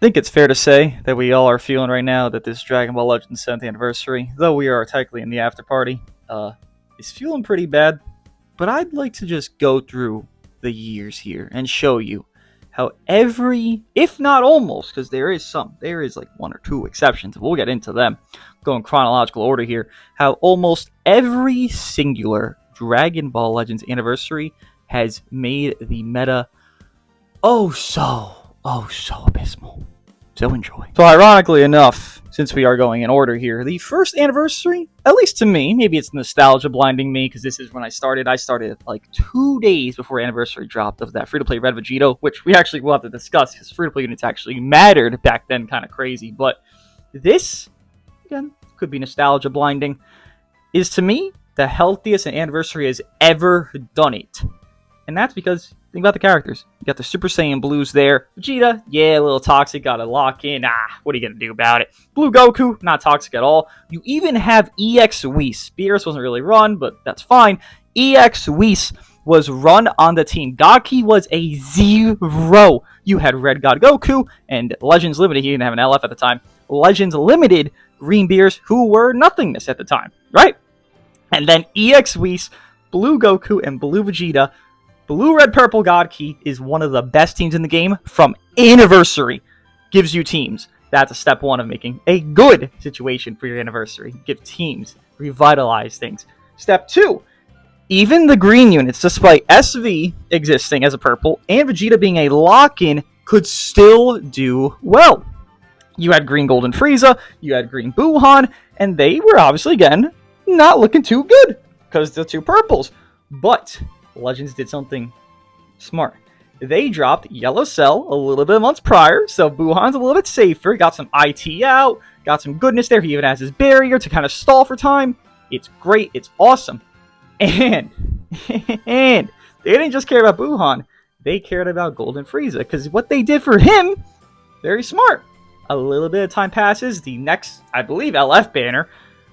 think it's fair to say that we all are feeling right now that this Dragon Ball Legends 7th anniversary, though we are technically in the after party, is feeling pretty bad. But I'd like to just go through the years here and show you how every, if not almost, because there is like one or two exceptions, we'll get into them, go in chronological order here, how almost every singular Dragon Ball Legends anniversary has made the meta so abysmal. So enjoy. So ironically enough, since we are going in order here, the first anniversary, at least to me, maybe it's nostalgia blinding me, because this is when I started. I started like 2 days before anniversary dropped of that free-to-play Red Vegito, which we actually will have to discuss, because free-to-play units actually mattered back then, kind of crazy. But this, again, could be nostalgia blinding, is to me the healthiest an anniversary has ever done it. And that's because, think about the characters. You got the Super Saiyan Blues there. Vegeta, yeah, a little toxic, gotta lock in. What are you gonna do about it? Blue Goku, not toxic at all. You even have EX Whis. Beerus wasn't really run, but that's fine. EX Whis was run on the team. Godki was a 0. You had Red God Goku, and Legends Limited, he didn't have an LF at the time. Legends Limited, Green Beerus, who were nothingness at the time, right? And then EX Whis, Blue Goku, and Blue Vegeta. Blue, Red, Purple God Key is one of the best teams in the game from anniversary. Gives you teams. That's a step one of making a good situation for your anniversary. Give teams. Revitalize things. Step two. Even the green units, despite SV existing as a purple and Vegeta being a lock-in, could still do well. You had green Golden Frieza, you had green Buuhan, and they were obviously, again, not looking too good because the two purples. But Legends did something smart. They dropped Yellow Cell a little bit of months prior, so Buuhan's a little bit safer. Got some IT out, got some goodness there. He even has his barrier to kind of stall for time. It's great. It's awesome. And they didn't just care about Buuhan. They cared about Golden Frieza, because what they did for him, very smart. A little bit of time passes. The next, I believe, LF banner,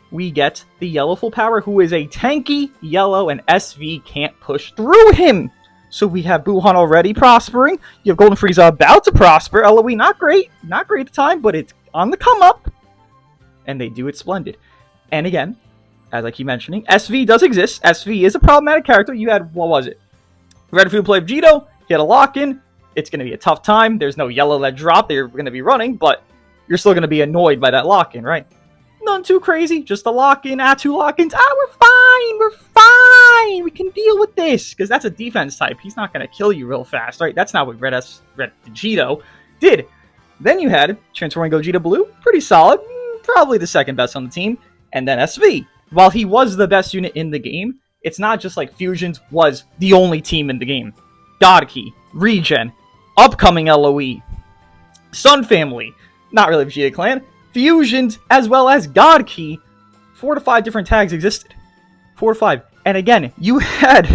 we get the Yellow Full Power, who is a tanky yellow, and SV can't push through him. So we have Buuhan already prospering. You have Golden Frieza about to prosper. LOE, not great. Not great at the time, but it's on the come up. And they do it splendid. And again, as I keep mentioning, SV does exist. SV is a problematic character. You had, what was it? Red Food Play Vegito. He had a lock-in. It's going to be a tough time. There's no yellow that drop. They're going to be running, but you're still going to be annoyed by that lock-in, right? None too crazy, just a lock-in, 2 lock-ins. We're fine, we can deal with this, because that's a defense type. He's not going to kill you real fast, right? That's not what Red Vegito did. Then you had Transforming Gogeta Blue, pretty solid, probably the second best on the team, and then SV. While he was the best unit in the game, it's not just like Fusions was the only team in the game. Godki, Regen, upcoming LOE, Sun Family, not really Vegeta Clan, Fusions, as well as God Key. 4 to 5 different tags existed. 4 to 5. And again, you had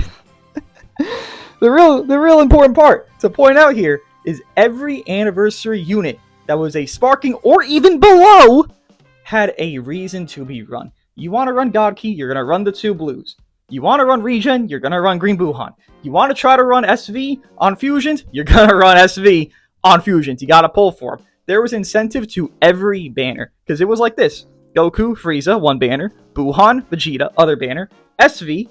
the real important part to point out here is every anniversary unit that was a sparking or even below had a reason to be run. You want to run God Key, you're going to run the 2 blues. You want to run Regen, you're going to run Green Buuhan. You want to try to run SV on Fusions, you're going to run SV on Fusions. You got to pull for them. There was incentive to every banner, because it was like this. Goku, Frieza, 1 banner. Buuhan, Vegeta, other banner. SV,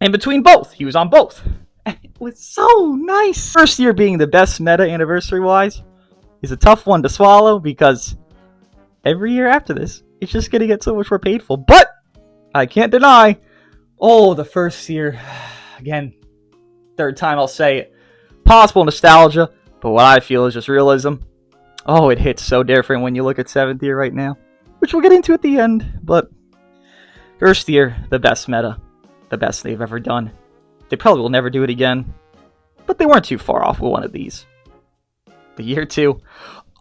and between both. He was on both. And it was so nice. First year being the best meta anniversary-wise is a tough one to swallow, because every year after this, it's just going to get so much more painful. But I can't deny, the first year, again, third time I'll say it, possible nostalgia, but what I feel is just realism. It hits so different when you look at 7th year right now, which we'll get into at the end, but first year, the best meta, the best they've ever done. They probably will never do it again, but they weren't too far off with one of these. The year 2,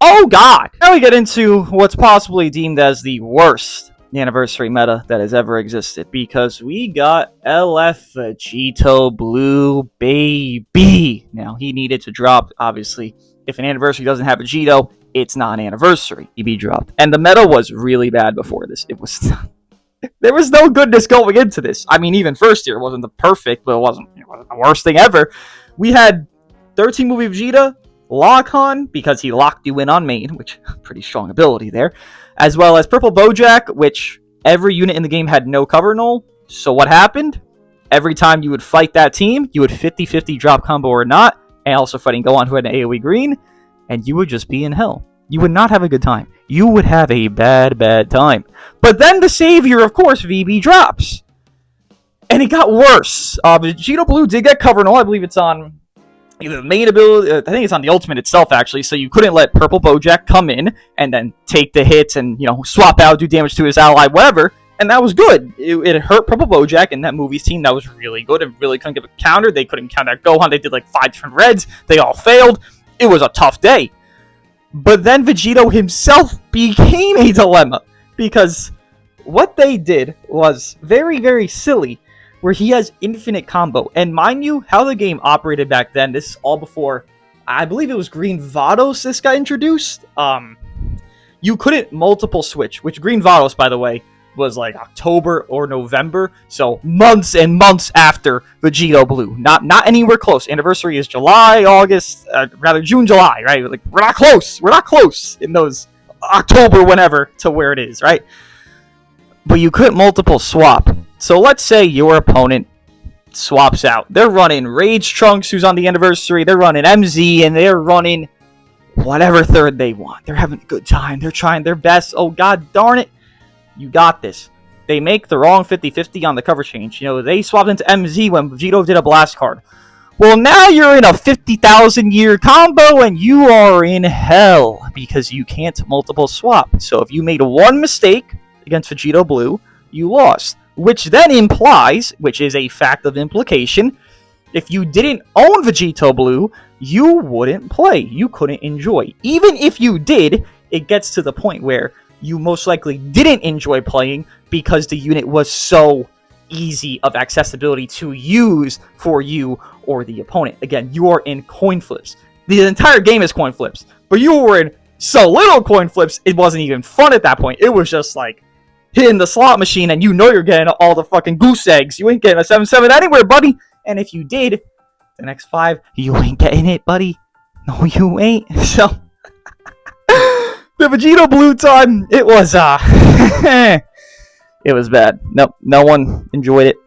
oh god! Now we get into what's possibly deemed as the worst anniversary meta that has ever existed, because we got LF Vegito Blue, baby! Now, he needed to drop, obviously. If an anniversary doesn't have Vegito, it's not an anniversary. EB dropped. And the meta was really bad before this. It was there was no goodness going into this. I mean, even first year wasn't the perfect, but it wasn't the worst thing ever. We had 13 movie Vegeta, Lock-On, because he locked you in on main, which pretty strong ability there, as well as Purple Bojack, which every unit in the game had no cover null. So what happened? Every time you would fight that team, you would 50-50 drop combo or not, and also fighting Gohan who had an AoE green, and you would just be in hell. You would not have a good time. You would have a bad time. But then the savior, of course, VB drops. And it got worse. Vegito Blue did get cover null. I believe it's on either the main ability, I think it's on the ultimate itself, actually, so you couldn't let Purple Bojack come in and then take the hits and, swap out, do damage to his ally, whatever, and that was good. It hurt Purple Bojack and that movie's team. That was really good. It really couldn't give a counter. They couldn't counter Gohan. They did like 5 different reds. They all failed. It was a tough day. But then Vegito himself became a dilemma, because what they did was very, very silly, where he has infinite combo. And mind you, how the game operated back then, this is all before, I believe it was Green Vados this got introduced. You couldn't multiple switch, which Green Vados, by the way, was like October or November, so months and months after Vegito Blue. Not anywhere close. Anniversary is July, August, rather June, July, right? Like, we're not close. We're not close in those October, whenever, to where it is, right? But you couldn't multiple swap. So let's say your opponent swaps out. They're running Rage Trunks, who's on the anniversary. They're running MZ, and they're running whatever third they want. They're having a good time. They're trying their best. Oh, god darn it. You got this. They make the wrong 50-50 on the cover change. They swapped into MZ when Vegito did a blast card. Well, now you're in a 50,000 year combo, and you are in hell, because you can't multiple swap. So if you made one mistake against Vegito Blue, you lost. Which then implies, which is a fact of implication, if you didn't own Vegito Blue, you wouldn't play. You couldn't enjoy. Even if you did, it gets to the point where you most likely didn't enjoy playing because the unit was so easy of accessibility to use for you or the opponent. Again, you are in coin flips. The entire game is coin flips, but you were in so little coin flips, it wasn't even fun at that point. It was just like hitting the slot machine, and you're getting all the fucking goose eggs. You ain't getting a 7-7 anywhere, buddy. And if you did, the next 5, you ain't getting it, buddy. No, you ain't. So the Vegito Blue time, it was it was bad. No one enjoyed it.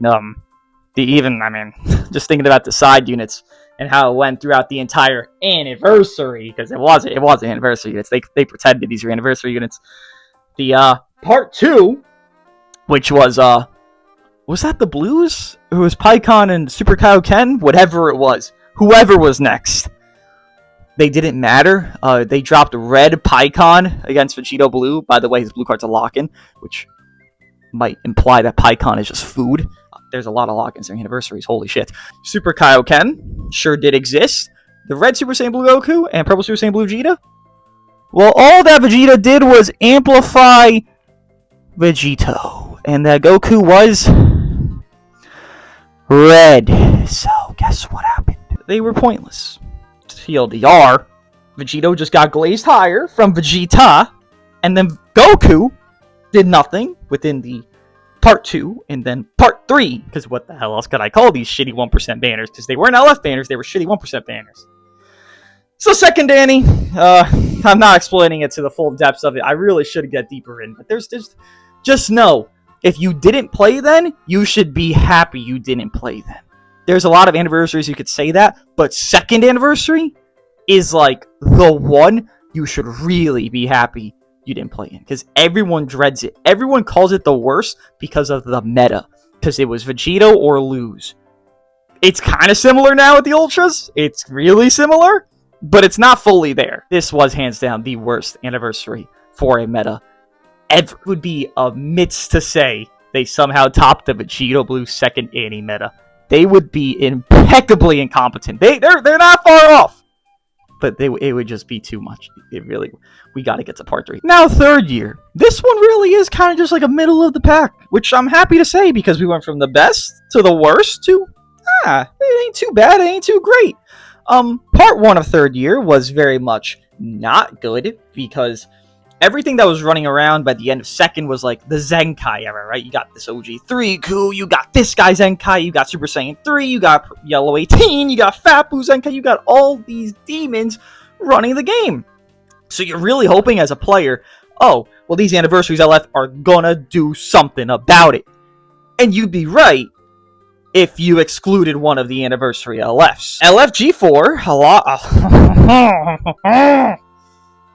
Just thinking about the side units and how it went throughout the entire anniversary, because it wasn't anniversary units. They pretended these were anniversary units. The part 2, which was that the Blues? It was Pycon and Super Kaioken? Whatever it was. Whoever was next. They didn't matter. They dropped red Pycon against Vegito Blue. By the way, his blue card's a lock-in, which might imply that Pycon is just food. There's a lot of lock-ins during anniversaries. Holy shit. Super Kaioken sure did exist. The red Super Saiyan Blue Goku and purple Super Saiyan Blue Vegeta. Well, all that Vegeta did was amplify Vegito. And that Goku was red. So, guess what happened? They were pointless. TLDR, Vegito just got glazed higher from Vegeta, and then Goku did nothing within the part 2, and then part 3, because what the hell else could I call these shitty 1% banners? Because they weren't LF banners, they were shitty 1% banners. So second Danny, I'm not explaining it to the full depths of it. I really should get deeper in, but there's just know, if you didn't play then, you should be happy you didn't play then. There's a lot of anniversaries you could say that, but second anniversary is like the one you should really be happy you didn't play in, because everyone dreads it. Everyone calls it the worst because of the meta, because it was Vegito or lose. It's kind of similar now with the Ultras. It's really similar, but it's not fully there. This was hands down the worst anniversary for a meta ever. It would be a myth to say they somehow topped the Vegito Blue second Annie meta. They would be impeccably incompetent. They're not far off, but it would just be too much. We got to get to part 3 now. Third year, this one really is kind of just like a middle of the pack, which I'm happy to say, because we went from the best to the worst to it ain't too bad, it ain't too great. Part 1 of third year was very much not good, because everything that was running around by the end of second was like the Zenkai era, right? You got this OG3 Ku, you got this guy Zenkai, you got Super Saiyan 3, you got Yellow 18, you got Fat Buu Zenkai, you got all these demons running the game. So you're really hoping as a player, oh, well, these anniversaries LF are gonna do something about it. And you'd be right if you excluded one of the anniversary LFs. LFG4,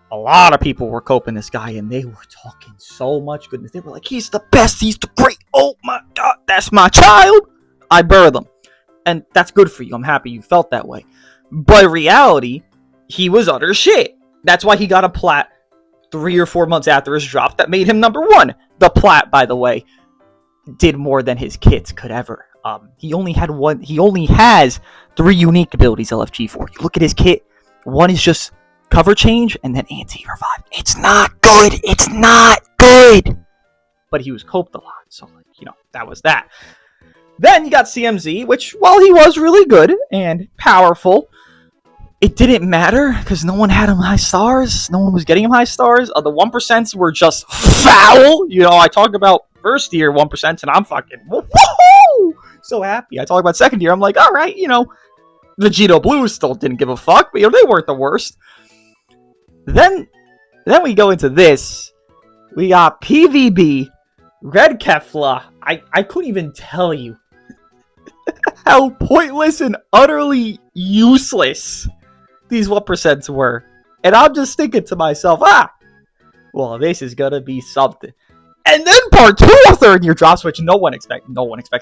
a lot of people were coping this guy, and they were talking so much goodness. They were like, he's the best, he's the great, oh my god, that's my child. I birthed him. And that's good for you. I'm happy you felt that way. But in reality, he was utter shit. That's why he got a plat 3 or 4 months after his drop that made him #1. The plat, by the way, did more than his kits could ever. He only has 3 unique abilities, LFG4. You look at his kit, one is just cover change and then anti-revive. It's not good. It's not good. But he was coped a lot, so that was that. Then you got CMZ, which, while he was really good and powerful, it didn't matter because no one had him high stars. No one was getting him high stars. The 1% were just foul. I talk about first year 1%, and I'm fucking woohoo! So happy. I talk about second year. I'm like, all right, Vegito Blue still didn't give a fuck, but they weren't the worst. Then we go into this. We got PVB, Red Kefla. I couldn't even tell you how pointless and utterly useless these 1% were. And I'm just thinking to myself, well, this is gonna be something. And then part 2 or third year drops, which no one expects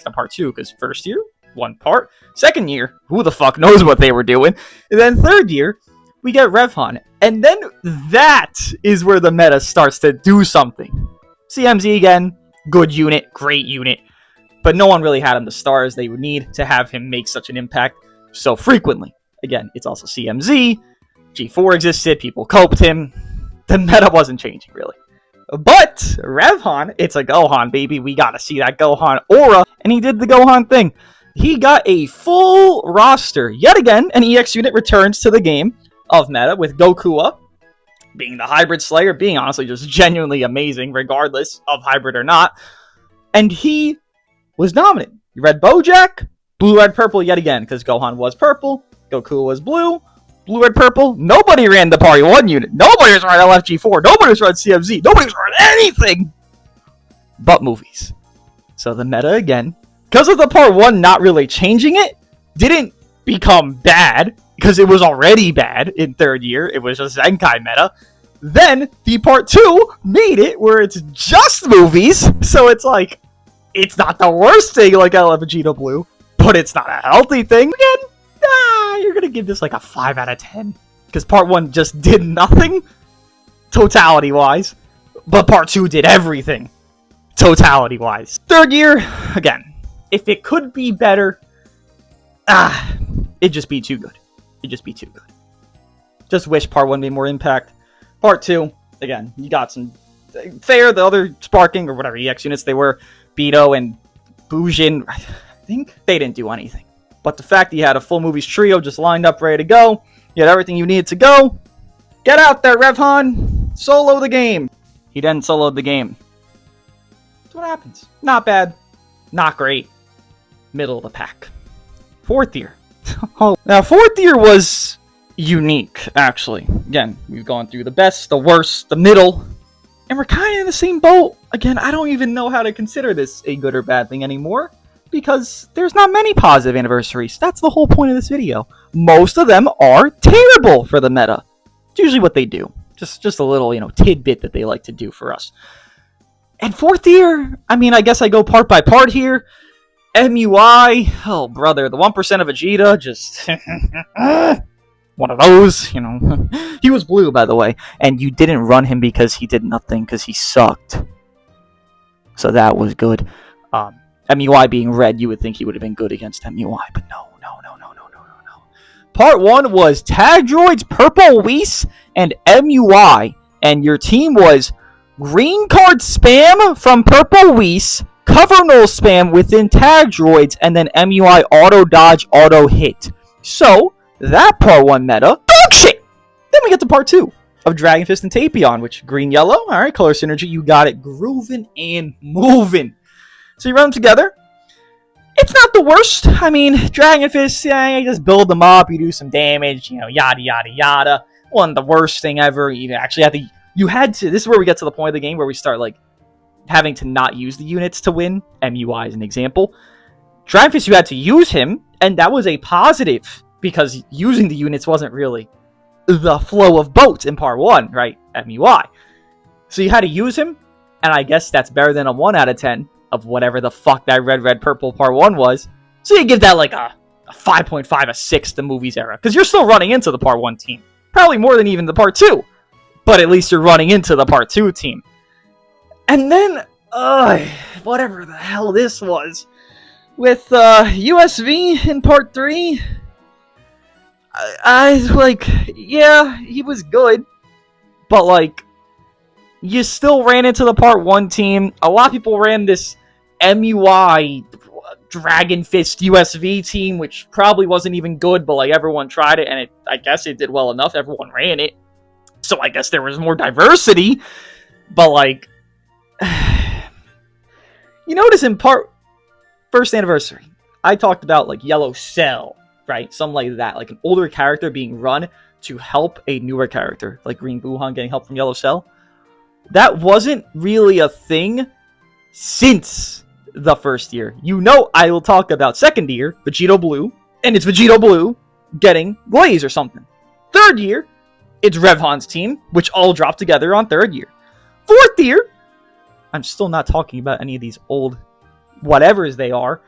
on part 2, because first year, 1 part. Second year, who the fuck knows what they were doing. And then third year, we get Revhan. And then that is where the meta starts to do something. CMZ again, good unit, great unit. But no one really had him the stars they would need to have him make such an impact so frequently. Again, it's also CMZ. G4 existed, people coped him. The meta wasn't changing, really. But Revhan, it's a Gohan, baby. We gotta see that Gohan aura. And he did the Gohan thing. He got a full roster. Yet again, an EX unit returns to the game of meta with Goku being the hybrid slayer, being honestly just genuinely amazing, regardless of hybrid or not. And he was dominant. Red Bojack, blue, red, purple yet again, because Gohan was purple, Goku was blue, blue, red, purple. Nobody ran the Party 1 unit. Nobody was running LFG4. Nobody was running CMZ. Nobody was running anything but movies. So the meta, again, because of the part 1 not really changing it, didn't become bad, because it was already bad in third year. It was just Zenkai meta. Then the part 2 made it where it's just movies. So it's like, it's not the worst thing like LFG Blue, but it's not a healthy thing. Again, you're going to give this like a 5 out of 10. Because part 1 just did nothing, totality-wise. But part 2 did everything, totality-wise. Third year, again, if it could be better, it'd just be too good. It'd just be too good. Just wish part 1 made more impact. Part 2, again, you got some fair, the other Sparking or whatever EX units they were, Beto and Bujin, I think they didn't do anything. But the fact that you had a full movies trio just lined up, ready to go, you had everything you needed to go. Get out there, Revhan! Solo the game! He then soloed the game. That's what happens. Not bad. Not great. Middle of the pack. Fourth year. Now, fourth year was unique, actually. Again, we've gone through the best, the worst, the middle, and we're kind of in the same boat. Again, I don't even know how to consider this a good or bad thing anymore, because there's not many positive anniversaries. That's the whole point of this video. Most of them are terrible for the meta. It's usually what they do. Just a little, tidbit that they like to do for us. And fourth year, I guess I go part by part here. MUI, oh brother, the 1% of Vegeta, just one of those, He was blue, by the way, and you didn't run him because he did nothing, because he sucked. So that was good. MUI being red, you would think he would have been good against MUI, but no. Part 1 was Tag Droids, Purple Whis, and MUI, and your team was Green Card Spam from Purple Whis, Cover Null Spam within Tag Droids, and then MUI Auto Dodge, Auto Hit. So, that Part 1 meta, dog shit! Then we get to Part 2 of Dragon Fist and Tapion, which green-yellow, alright, color synergy, you got it, grooving and moving. So you run them together. It's not the worst. Dragon Fist, you just build them up, you do some damage, yada, yada, yada. wasn't the worst thing ever. You had to. This is where we get to the point of the game where we start like having to not use the units to win. MUI is an example. Dragon Fist, you had to use him, and that was a positive because using the units wasn't really the flow of boats in part 1, right? MUI. So you had to use him, and I guess that's better than a 1 out of 10 of whatever the fuck that red, purple part 1 was. So you give that like a 5.5, a 6 to movies era. Because you're still running into the part 1 team. Probably more than even the part 2. But at least you're running into the part 2 team. And then, whatever the hell this was. With USV in part 3, I was like, yeah, he was good. But like, you still ran into the part 1 team. A lot of people ran this MUI Dragon Fist USV team, which probably wasn't even good, but like everyone tried it, and I guess it did well enough. Everyone ran it, so I guess there was more diversity. But like, you notice in part first anniversary, I talked about like Yellow Cell, right? Something like that, like an older character being run to help a newer character, like Green Buhan getting help from Yellow Cell. That wasn't really a thing since the first year. You know, I will talk about second year, Vegito Blue, and it's Vegito Blue getting Blaze or something. Third year, it's Revhan's team, which all dropped together on third year. Fourth year, I'm still not talking about any of these old whatevers they are,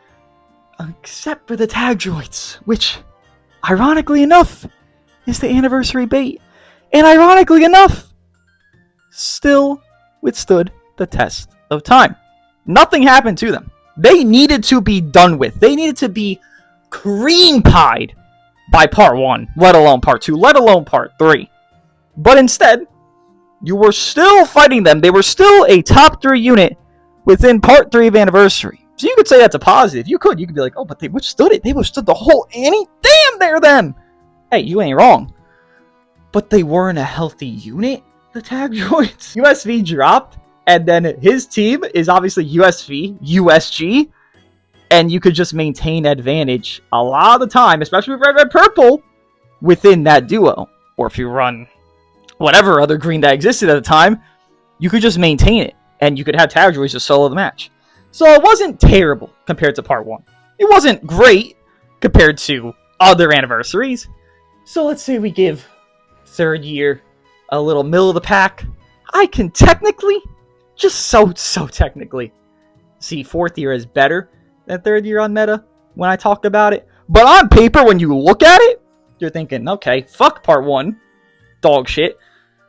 except for the tag droids, which, ironically enough, is the anniversary bait. And ironically enough, still withstood the test of time. Nothing happened to them. They needed to be done with. They needed to be cream pied by part 1, let alone part 2, let alone part 3. But instead, you were still fighting them. They were still a top 3 unit within part 3 of Anniversary. So you could say that's a positive. You could be like, oh, but they withstood it. They withstood the whole Annie. Damn, they're them. Hey, you ain't wrong. But they weren't a healthy unit, the tag droids. USV dropped, and then his team is obviously USV, USG, and you could just maintain advantage a lot of the time, especially with red, purple, within that duo. Or if you run whatever other green that existed at the time, you could just maintain it, and you could have tag droids just solo the match. So it wasn't terrible compared to part 1. It wasn't great compared to other anniversaries. So let's say we give third year a little middle of the pack. I can technically, just so technically, see fourth year as better than third year on meta when I talk about it. But on paper, when you look at it, you're thinking, okay, fuck part 1, dog shit.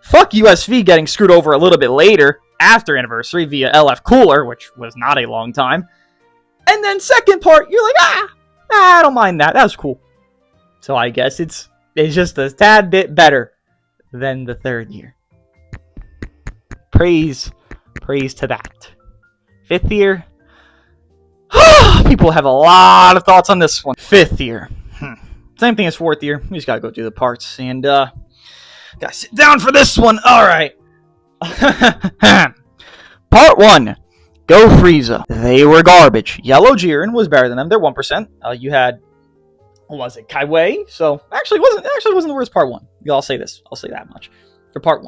Fuck USV getting screwed over a little bit later after anniversary via LF Cooler, which was not a long time. And then second part, you're like, I don't mind that. That was cool. So I guess it's just a tad bit better than the third year. Praise to that. Fifth year. People have a lot of thoughts on this one. Fifth year. Same thing as fourth year. We just gotta go through the parts and gotta sit down for this one. All right. Part 1. Go Frieza. They were garbage. Yellow Jiren was better than them. They're 1%. You had, what was it, Kaiwei? So actually wasn't the worst part 1. I'll say this. I'll say that much for part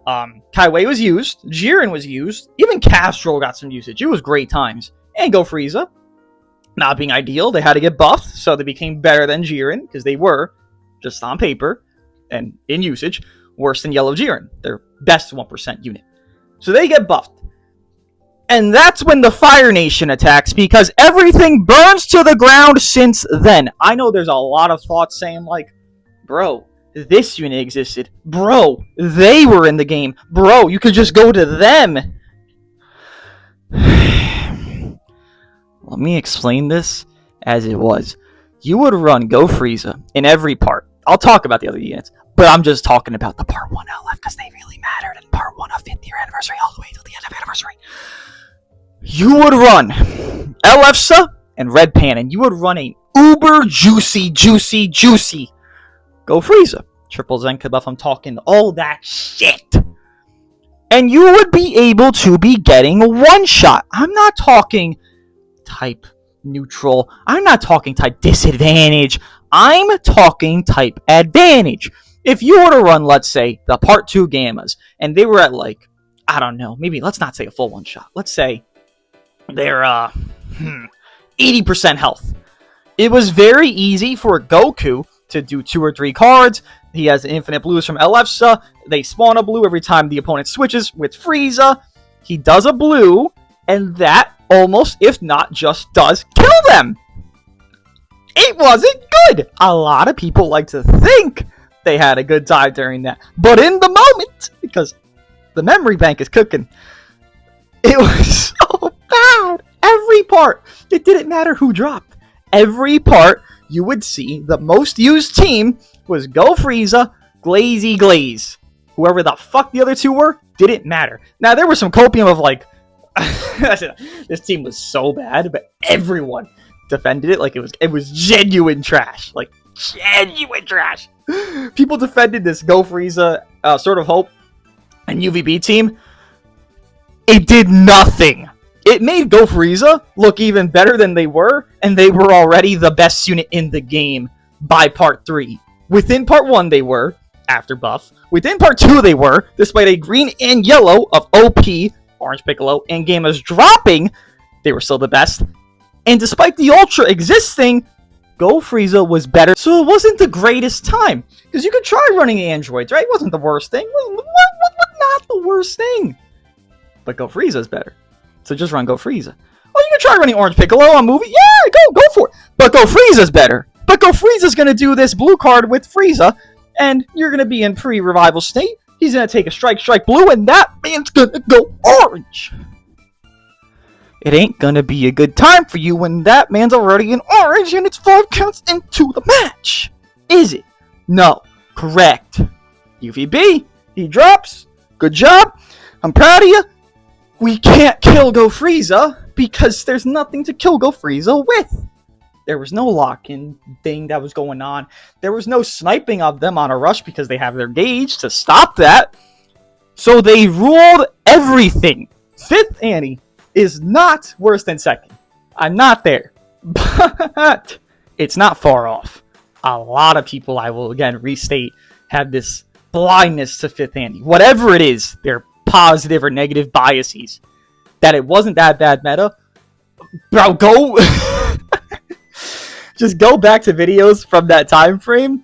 1. Kaiwei was used. Jiren was used. Even Castro got some usage. It was great times. And Go Frieza, not being ideal. They had to get buffed, so they became better than Jiren because they were, just on paper and in usage, worse than Yellow Jiren, their best 1% unit. So they get buffed. And that's when the Fire Nation attacks, because everything burns to the ground since then. I know there's a lot of thoughts saying like, bro, this unit existed. Bro, they were in the game. Bro, you could just go to them. Let me explain this as it was. You would run Go Frieza in every part. I'll talk about the other units, but I'm just talking about the part 1 LF because they really mattered in part 1 of 5th year anniversary all the way to the end of anniversary. You would run LFSA and Red Pan, and you would run a uber juicy Go Frieza. Triple Zenka buff, I'm talking all that shit. And you would be able to be getting one shot. I'm not talking type neutral. I'm not talking type disadvantage. I'm talking type advantage. If you were to run, let's say, the Part 2 Gammas, and they were at, like, I don't know, maybe, let's not say a full one-shot. Let's say they're, 80% health. It was very easy for Goku to do 2 or 3 cards. He has infinite blues from Elefsa. They spawn a blue every time the opponent switches with Frieza. He does a blue, and that almost, if not just, does kill them. It wasn't good. A lot of people like to think they had a good time during that. But in the moment, because the memory bank is cooking, it was so bad. Every part. It didn't matter who dropped. Every part, you would see the most used team was Go Frieza, Glazy Glaze. Whoever the fuck the other two were, didn't matter. Now, there was some copium of, like, this team was so bad, but everyone defended it like it was genuine trash. Like, genuine trash. People defended this Go Frieza, Sword of Hope, and UVB team. It did nothing. It made Go Frieza look even better than they were, and they were already the best unit in the game by Part 3. Within Part 1 they were, after buff. Within Part 2 they were, despite a green and yellow of OP, Orange Piccolo, and Gammas dropping, they were still the best. And despite the Ultra existing, Go Frieza was better. So it wasn't the greatest time. Because you could try running androids, right? It wasn't the worst thing. What not the worst thing? But Go Frieza is better. So just run Go Frieza. Oh, you can try running Orange Piccolo on movie. Yeah, go for it. But Go Frieza's better. But Go Frieza's going to do this blue card with Frieza, and you're going to be in pre-revival state. He's going to take a strike blue, and that man's going to go orange. It ain't going to be a good time for you when that man's already in orange and it's 5 counts into the match. Is it? No. Correct. UVB, he drops. Good job. I'm proud of you. We can't kill Go Frieza because there's nothing to kill Go Frieza with. There was no lock-in thing that was going on. There was no sniping of them on a rush because they have their gauge to stop that. So they ruled everything. 5th Annie is not worse than 2nd. I'm not there. But it's not far off. A lot of people, I will again restate, have this blindness to 5th Annie. Whatever it is, their positive or negative biases. That it wasn't that bad meta. Bro, go... Just go back to videos from that time frame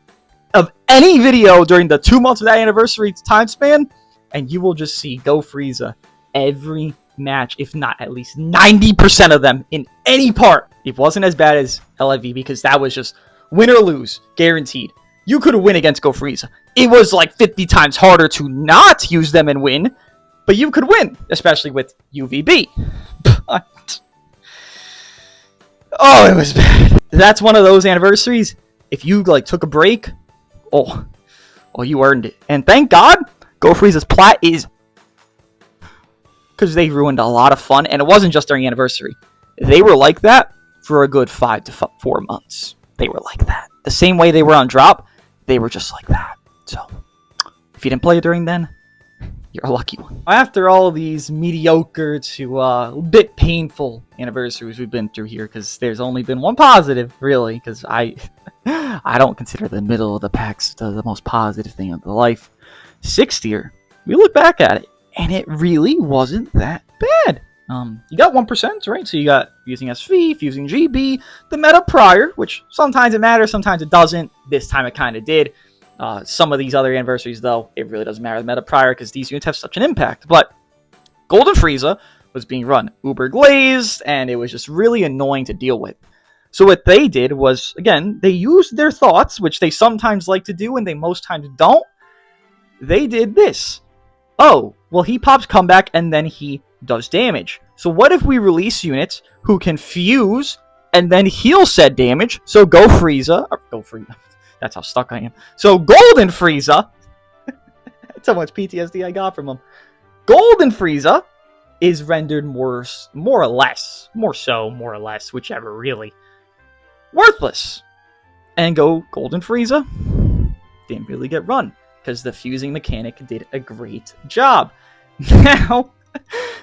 of any video during the 2 months of that anniversary time span, and you will just see Go Frieza every match, if not at least 90% of them in any part. It wasn't as bad as LIV because that was just win or lose, guaranteed. You could win against Go Frieza. It was like 50 times harder to not use them and win, but you could win, especially with UVB. But... oh, it was bad. That's one of those anniversaries. If you like took a break, oh, you earned it. And thank God, Go Frieza's plat is because they ruined a lot of fun, and it wasn't just during anniversary. They were like that for a good 5 to 4 months. They were like that. The same way they were on drop, they were just like that. So, if you didn't play it during then, you're a lucky one. After all these mediocre to a bit painful anniversaries we've been through here, because there's only been one positive, really, because I don't consider the middle of the packs the most positive thing of the life. 6th year, we look back at it, and it really wasn't that bad. You got 1%, right? So you got fusing SV, fusing GB, the meta prior, which sometimes it matters, sometimes it doesn't. This time it kind of did. Some of these other anniversaries, though, it really doesn't matter the meta prior because these units have such an impact. But Golden Frieza was being run uber glazed, and it was just really annoying to deal with. So what they did was, again, they used their thoughts, which they sometimes like to do and they most times don't. They did this. Oh, well, he pops comeback and then he does damage. So what if we release units who can fuse and then heal said damage? So Go Frieza. That's how stuck I am. So Golden Frieza. That's how much PTSD I got from him. Golden Frieza is rendered more or less, whichever really, worthless. And Golden Frieza didn't really get run because the fusing mechanic did a great job. Now,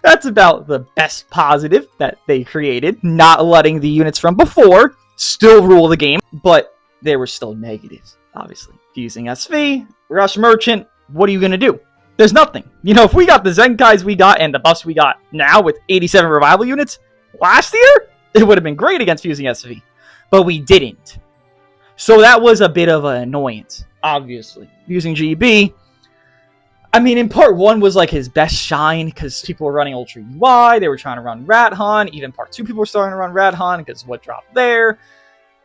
that's about the best positive that they created, not letting the units from before still rule the game, but there were still negatives. obviously. Fusing SV, Rush Merchant, what are you going to do? There's nothing. You know, if we got the Zenkais we got and the buffs we got now with 87 revival units last year, it would have been great against Fusing SV. But we didn't. So that was a bit of an annoyance, obviously. Using GB, I mean, in part 1 was like his best shine because people were running Ultra UI. They were trying to run Rat Hunt. Even part 2 people were starting to run Rat Hunt because what dropped there.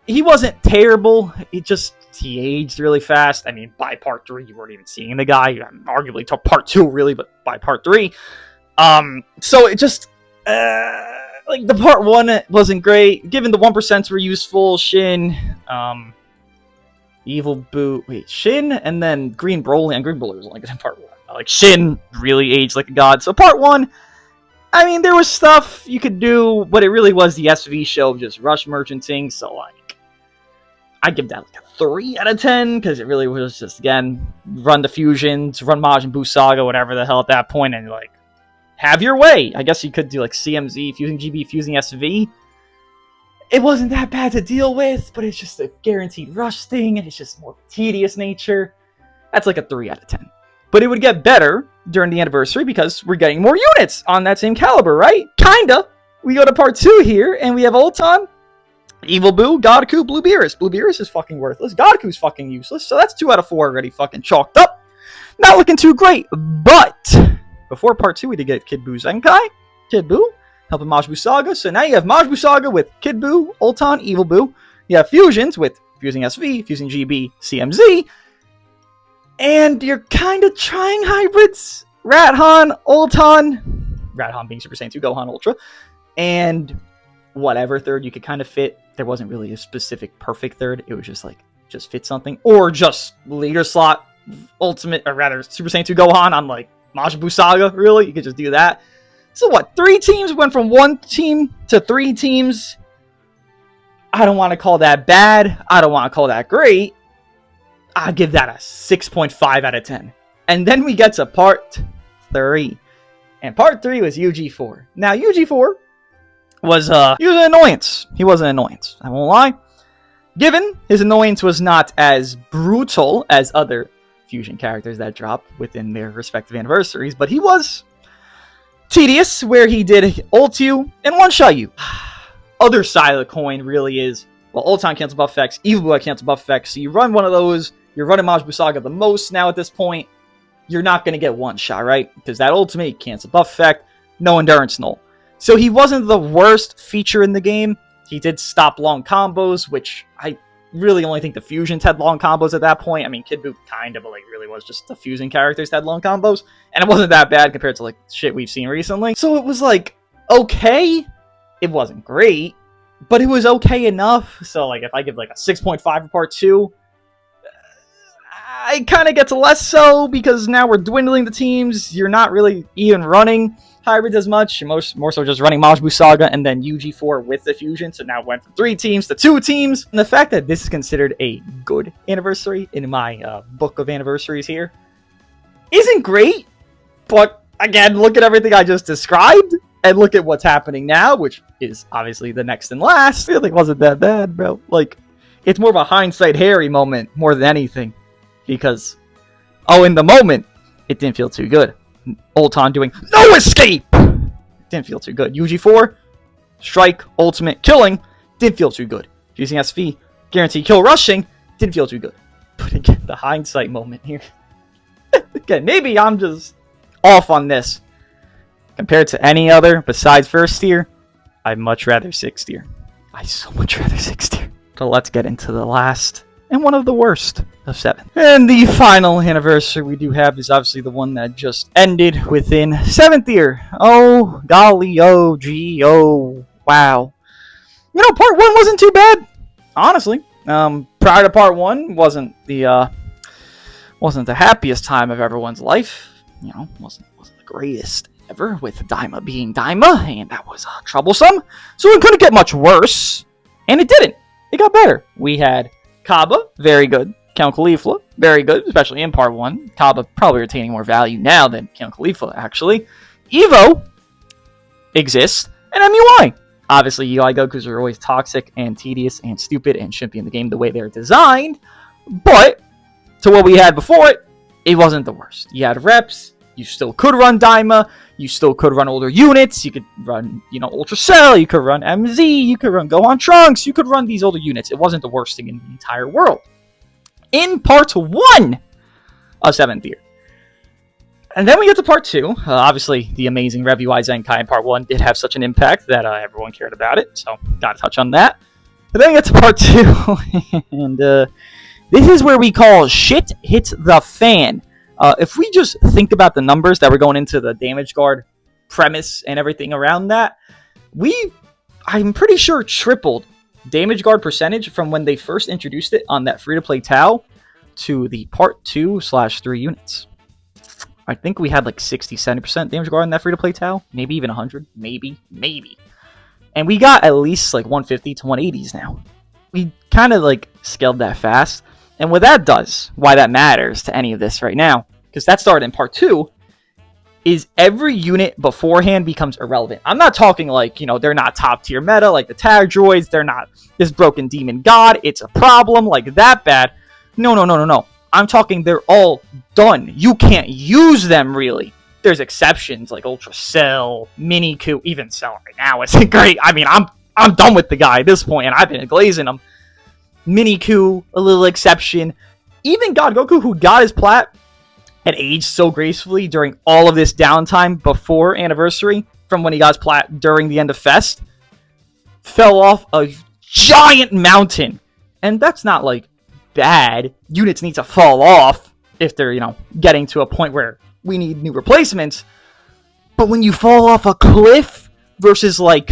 He wasn't terrible. He aged really fast. I mean, by part 3, you weren't even seeing the guy. Arguably till part 2, really, but by part 3. So it just, like, the part 1 wasn't great. Given the 1% were useful, Shin, Evil Boot, Shin, and then Green Broly, and Green Broly was only good in part 1. Like, Shin really aged like a god. So part 1, I mean, there was stuff you could do, but it really was the SV show of just rush merchanting, so, like, I'd give that like a 3 out of 10, because it really was just, again, run the fusions, run Majin Buu Saga, whatever the hell at that point, and, like, have your way. I guess you could do, like, CMZ, fusing GB, fusing SV. It wasn't that bad to deal with, but it's just a guaranteed rush thing, and it's just more tedious nature. That's like a 3 out of 10. But it would get better during the anniversary, because we're getting more units on that same caliber, right? Kinda. We go to part 2 here, and we have Ulton, Evil Boo, Godoku, Blue Beerus. Blue Beerus is fucking worthless. Godoku's fucking useless. So that's 2 out of 4 already fucking chalked up. Not looking too great. But before part 2, we did get Kid Buu Zenkai. Kid Buu helping Majin Buu Saga. So now you have Majin Buu Saga with Kid Buu, Ulton, Evil Boo. You have fusions with fusing SV, fusing GB, CMZ. And you're kind of trying hybrids. Rathan, Ulton. Rathan being Super Saiyan 2, Gohan Ultra. And whatever third you could kind of fit. There wasn't really a specific perfect third. It was just like, just fit something. Or just leader slot Ultimate, or rather Super Saiyan 2 Gohan on like Majin Buu Saga, really? You could just do that. So what, 3 teams went from 1 team to 3 teams? I don't want to call that bad. I don't want to call that great. I'll give that a 6.5 out of 10. And then we get to part 3. And part 3 was UG4. Now, UG4 was he was an annoyance. He was an annoyance. I won't lie. Given his annoyance was not as brutal as other fusion characters that drop within their respective anniversaries, but he was tedious, where he did ult you and one-shot you. Other side of the coin really is, well, Ulton cancel buff effects, Evil Boo cancel buff effects, so you run one of those, you're running Majin Buu Saga the most now at this point, you're not going to get one shot, right? Because that ultimate cancel buff effect, no endurance null. So he wasn't the worst feature in the game. He did stop long combos, which I really only think the fusions had long combos at that point. I mean, Kid Buu kind of, but like really was just the fusion characters that had long combos. And it wasn't that bad compared to like shit we've seen recently. So it was like, okay. It wasn't great, but it was okay enough. So like if I give like a 6.5 for part 2, I kind of get to less so, because now we're dwindling the teams. You're not really even running hybrids as much. You're more so just running Majin Buu Saga and then UG4 with the fusion. So now it went from 3 teams to 2 teams. And the fact that this is considered a good anniversary in my book of anniversaries here isn't great. But again, look at everything I just described and look at what's happening now, which is obviously the next and last. I think it wasn't that bad, bro. Like, it's more of a hindsight Harry moment more than anything. Because, in the moment, it didn't feel too good. Ulton doing no escape! Didn't feel too good. UG4, strike, ultimate, killing, didn't feel too good. Using SV, guaranteed kill rushing, didn't feel too good. But again, the hindsight moment here. Again, maybe I'm just off on this. Compared to any other besides first tier, I'd much rather 6th tier. I so much rather 6th tier. So let's get into the last and one of the worst of 7. And the final anniversary we do have is obviously the one that just ended within 7th tier. Oh, golly, oh, gee, oh, wow. You know, part 1 wasn't too bad, honestly. Prior to part 1, wasn't the happiest time of everyone's life. You know, wasn't the greatest ever, with Daima being Daima, and that was troublesome. So it couldn't get much worse, and it didn't. It got better. We had Kaba, very good. Count Khalifa, very good, especially in part 1. Kaba probably retaining more value now than Count Khalifa, actually. Evo exists, and MUI. Obviously, UI Gokus are always toxic and tedious and stupid and shouldn't be in the game the way they're designed. But to what we had before it, it wasn't the worst. You had reps. You still could run Daima. You still could run older units. You could run, Ultra Cell. You could run MZ. You could run Gohan Trunks. You could run these older units. It wasn't the worst thing in the entire world. In part 1 of 7th year. And then we get to part 2. Obviously, the amazing Rev UI Zenkai in part 1 did have such an impact that everyone cared about it. So, gotta touch on that. And then we get to part 2. And this is where we call shit hits the fan. If we just think about the numbers that were going into the damage guard premise and everything around that, I'm pretty sure, tripled damage guard percentage from when they first introduced it on that free-to-play Tau to the part 2/3 units. I think we had like 60-70% damage guard on that free-to-play Tau. Maybe even 100. Maybe. And we got at least like 150 to 180s now. We kind of like scaled that fast. And what that does, why that matters to any of this right now, because that started in part 2, is every unit beforehand becomes irrelevant. I'm not talking like, they're not top tier meta, like the tag droids, they're not this broken demon god, it's a problem, like that bad. No. I'm talking they're all done. You can't use them, really. There's exceptions, like Ultra Cell, Mini Coup, even Cell right now isn't great. I mean, I'm done with the guy at this point, and I've been glazing him. Mini Coup, a little exception. Even God Goku, who got his plat and aged so gracefully during all of this downtime before anniversary, from when he got his plat during the end of Fest, fell off a giant mountain. And that's not like bad. Units need to fall off if they're, getting to a point where we need new replacements. But when you fall off a cliff versus like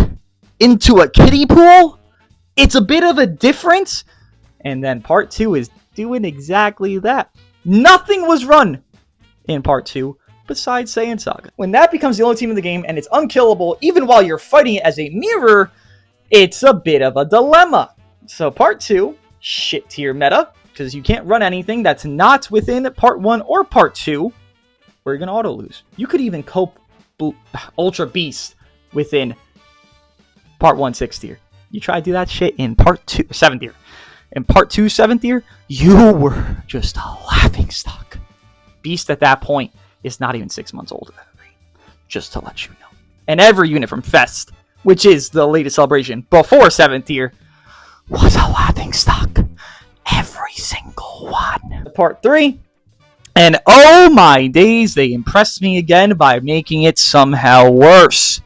into a kiddie pool, it's a bit of a difference. And then part 2 is doing exactly that. Nothing was run in part 2 besides Saiyan Saga. When that becomes the only team in the game and it's unkillable, even while you're fighting it as a mirror, it's a bit of a dilemma. So part 2, shit tier meta, because you can't run anything that's not within part 1 or part 2, where you're going to auto lose. You could even cope Ultra Beast within part 1 6th tier. You try to do that shit in part 2 7th tier. In part 2 7th tier, you were just a laughingstock. Beast at that point is not even 6 months older than me, just to let you know. And every unit from Fest, which is the latest celebration before 7th tier, was a laughingstock. Every single one. Part 3, and oh my days, they impressed me again by making it somehow worse.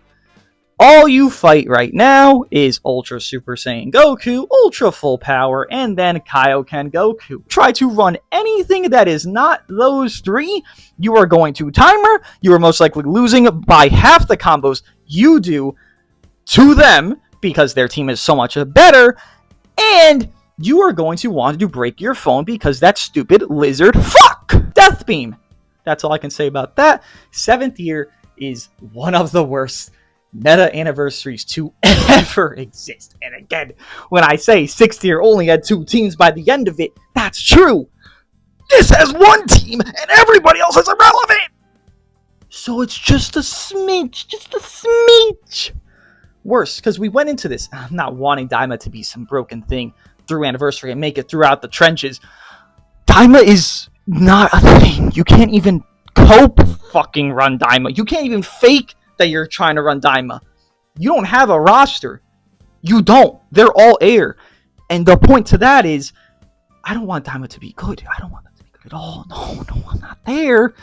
All you fight right now is Ultra Super Saiyan Goku, Ultra Full Power, and then Kaioken Goku. Try to run anything that is not those 3, you are going to timer, you are most likely losing by half the combos you do to them, because their team is so much better, and you are going to want to break your phone because that stupid lizard fuck! Death Beam! That's all I can say about that. 7th year is one of the worst meta anniversaries to ever exist. And again, when I say 6th year only had 2 teams by the end of it, that's true. This has 1 team and everybody else is irrelevant. So it's just a smidge worse, because we went into this not wanting Daima to be some broken thing through anniversary and make it throughout the trenches. Daima is not a thing. You can't even cope fucking run Daima. You can't even fake that you're trying to run Daima. You don't have a roster. You don't. They're all air. And the point to that is, I don't want Daima to be good. I don't want them to be good at all. No, I'm not there.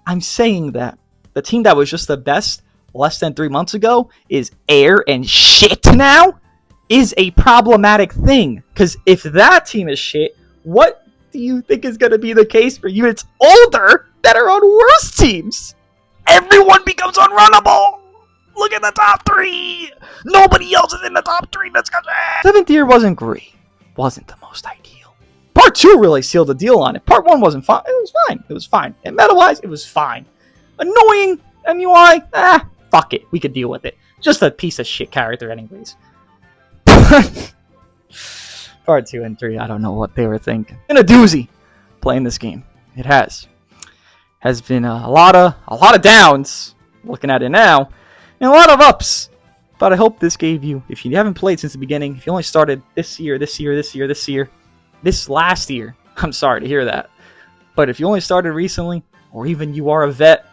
I'm saying that the team that was just the best less than 3 months ago is air and shit now is a problematic thing. Because if that team is shit, what do you think is going to be the case for units older that are on worse teams? Everyone becomes unrunnable. Look at the top 3. Nobody else is in the top 3. That's 7th year wasn't great. Wasn't the most ideal. Part 2 really sealed the deal on it. Part 1 wasn't fine. It was fine. And meta-wise, it was fine. Annoying MUI? Fuck it. We could deal with it. Just a piece of shit character anyways. Part 2 and 3, I don't know what they were thinking. And a doozy playing this game. It has been a lot of downs, looking at it now, and a lot of ups. But I hope this gave you, if you haven't played since the beginning, if you only started this year, this last year, I'm sorry to hear that. But if you only started recently, or even you are a vet,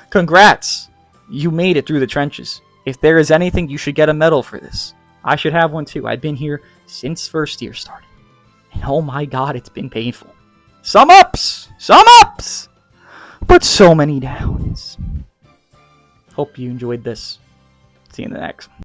congrats. You made it through the trenches. If there is anything, you should get a medal for this. I should have one too. I've been here since first year started. And oh my god, it's been painful. Some ups! But so many downs. Hope you enjoyed this. See you in the next one.